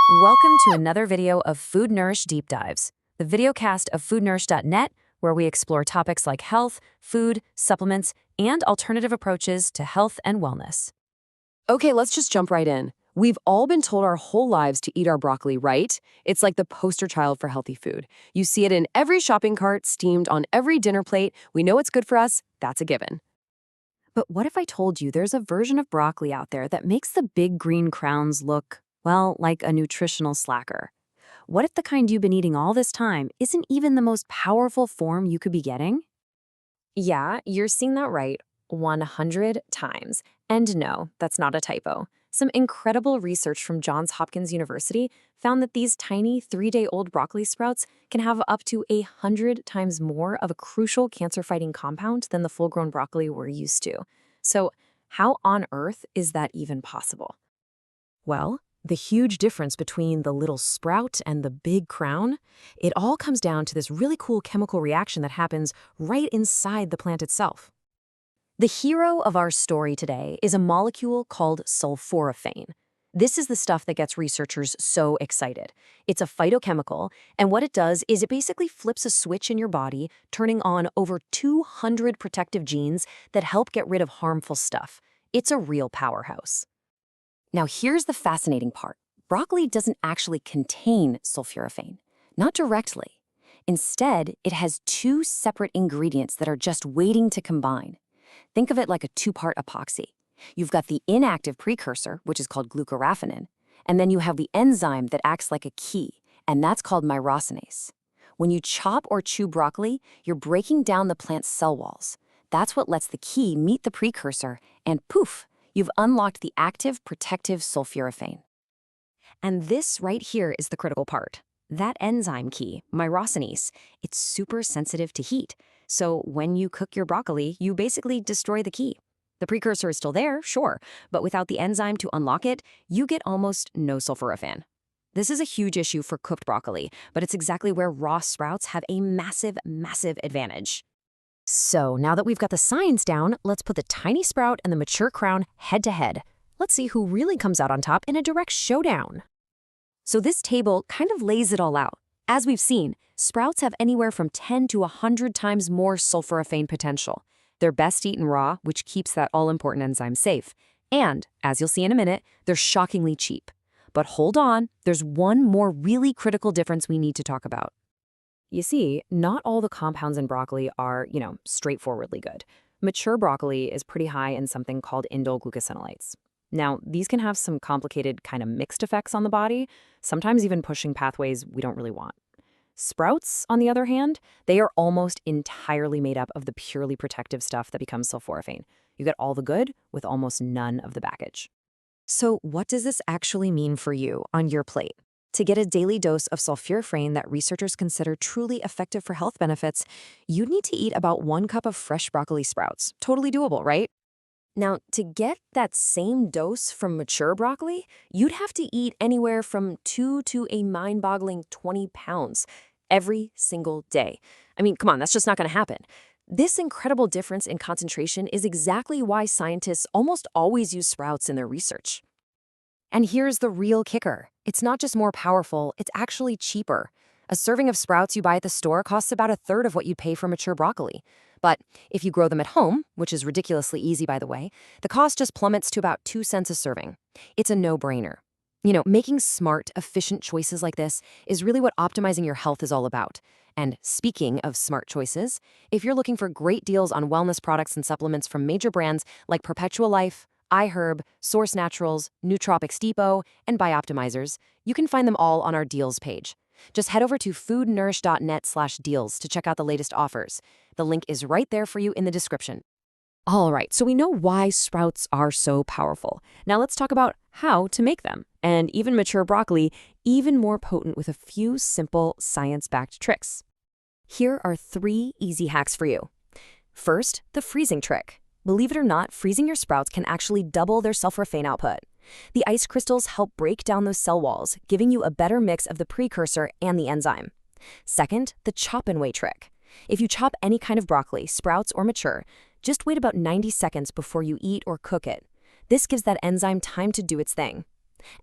Welcome to another video of Food Nourish Deep Dives, the videocast of foodnourish.net, where we explore topics like health, food, supplements, and alternative approaches to health and wellness. Okay, let's just jump right in. We've all been told our whole lives to eat our broccoli, right? It's like the poster child for healthy food. You see it in every shopping cart, steamed on every dinner plate. We know it's good for us. That's a given. But what if I told you there's a version of broccoli out there that makes the big green crowns look, well, like a nutritional slacker? What if the kind you've been eating all this time isn't even the most powerful form you could be getting? Yeah, you're seeing that right 100 times. And no, that's not a typo. Some incredible research from Johns Hopkins University found that these tiny 3-day-old broccoli sprouts can have up to 100 times more of a crucial cancer-fighting compound than the full-grown broccoli we're used to. So how on earth is that even possible? Well, the huge difference between the little sprout and the big crown, it all comes down to this really cool chemical reaction that happens right inside the plant itself. The hero of our story today is a molecule called sulforaphane. This is the stuff that gets researchers so excited. It's a phytochemical, and what it does is it basically flips a switch in your body, turning on over 200 protective genes that help get rid of harmful stuff. It's a real powerhouse. Now here's the fascinating part. Broccoli doesn't actually contain sulforaphane, not directly. Instead, it has two separate ingredients that are just waiting to combine. Think of it like a two-part epoxy. You've got the inactive precursor, which is called glucoraphanin, and then you have the enzyme that acts like a key, and that's called myrosinase. When you chop or chew broccoli, you're breaking down the plant's cell walls. That's what lets the key meet the precursor, and poof, you've unlocked the active protective sulforaphane. And this right here is the critical part. That enzyme key, myrosinase, it's super sensitive to heat. So when you cook your broccoli, you basically destroy the key. The precursor is still there, sure, but without the enzyme to unlock it, you get almost no sulforaphane. This is a huge issue for cooked broccoli, but it's exactly where raw sprouts have a massive, massive advantage. So now that we've got the science down, let's put the tiny sprout and the mature crown head to head. Let's see who really comes out on top in a direct showdown. So this table kind of lays it all out. As we've seen, sprouts have anywhere from 10 to 100 times more sulforaphane potential. They're best eaten raw, which keeps that all-important enzyme safe. And, as you'll see in a minute, they're shockingly cheap. But hold on, there's one more really critical difference we need to talk about. You see, not all the compounds in broccoli are, straightforwardly good. Mature broccoli is pretty high in something called indole glucosinolates. Now, these can have some complicated kind of mixed effects on the body, sometimes even pushing pathways we don't really want. Sprouts, on the other hand, they are almost entirely made up of the purely protective stuff that becomes sulforaphane. You get all the good with almost none of the baggage. So what does this actually mean for you on your plate? To get a daily dose of sulforaphane that researchers consider truly effective for health benefits, you'd need to eat about 1 cup of fresh broccoli sprouts. Totally doable, right? Now, to get that same dose from mature broccoli, you'd have to eat anywhere from 2 to a mind-boggling 20 pounds every single day. I mean, come on, that's just not going to happen. This incredible difference in concentration is exactly why scientists almost always use sprouts in their research. And here's the real kicker. It's not just more powerful, it's actually cheaper. A serving of sprouts you buy at the store costs about 1/3 of what you'd pay for mature broccoli. But if you grow them at home, which is ridiculously easy by the way, the cost just plummets to about 2 cents a serving. It's a no-brainer. Making smart, efficient choices like this is really what optimizing your health is all about. And speaking of smart choices, if you're looking for great deals on wellness products and supplements from major brands like Perpetual Life, iHerb, Source Naturals, Nootropics Depot, and Bioptimizers, you can find them all on our deals page. Just head over to foodnourish.net/deals to check out the latest offers. The link is right there for you in the description. All right, so we know why sprouts are so powerful. Now let's talk about how to make them, and even mature broccoli, even more potent with a few simple science-backed tricks. Here are 3 easy hacks for you. First, the freezing trick. Believe it or not, freezing your sprouts can actually double their sulforaphane output. The ice crystals help break down those cell walls, giving you a better mix of the precursor and the enzyme. Second, the chop-and-wait trick. If you chop any kind of broccoli, sprouts or mature, just wait about 90 seconds before you eat or cook it. This gives that enzyme time to do its thing.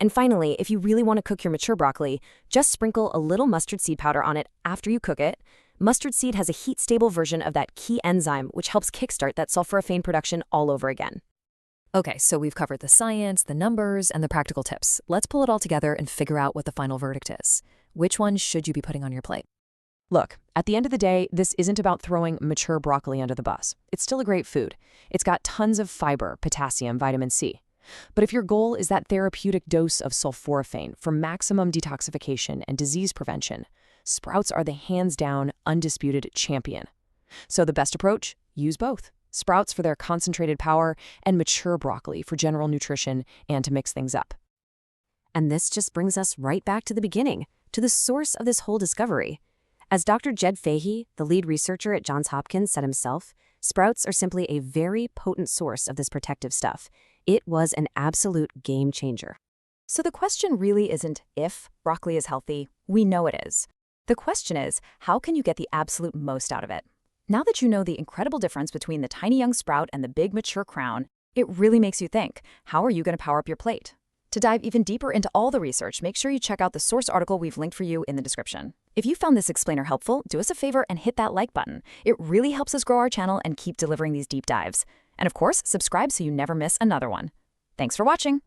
And finally, if you really want to cook your mature broccoli, just sprinkle a little mustard seed powder on it after you cook it. Mustard seed has a heat-stable version of that key enzyme, which helps kickstart that sulforaphane production all over again. Okay, so we've covered the science, the numbers, and the practical tips. Let's pull it all together and figure out what the final verdict is. Which one should you be putting on your plate? Look, at the end of the day, this isn't about throwing mature broccoli under the bus. It's still a great food. It's got tons of fiber, potassium, vitamin C. But if your goal is that therapeutic dose of sulforaphane for maximum detoxification and disease prevention, sprouts are the hands-down, undisputed champion. So the best approach? Use both. Sprouts for their concentrated power and mature broccoli for general nutrition and to mix things up. And this just brings us right back to the beginning, to the source of this whole discovery. As Dr. Jed Fahey, the lead researcher at Johns Hopkins, said himself, sprouts are simply a very potent source of this protective stuff. It was an absolute game changer. So the question really isn't if broccoli is healthy. We know it is. The question is, how can you get the absolute most out of it? Now that you know the incredible difference between the tiny young sprout and the big mature crown, it really makes you think, how are you going to power up your plate? To dive even deeper into all the research, make sure you check out the source article we've linked for you in the description. If you found this explainer helpful, do us a favor and hit that like button. It really helps us grow our channel and keep delivering these deep dives. And of course, subscribe so you never miss another one. Thanks for watching.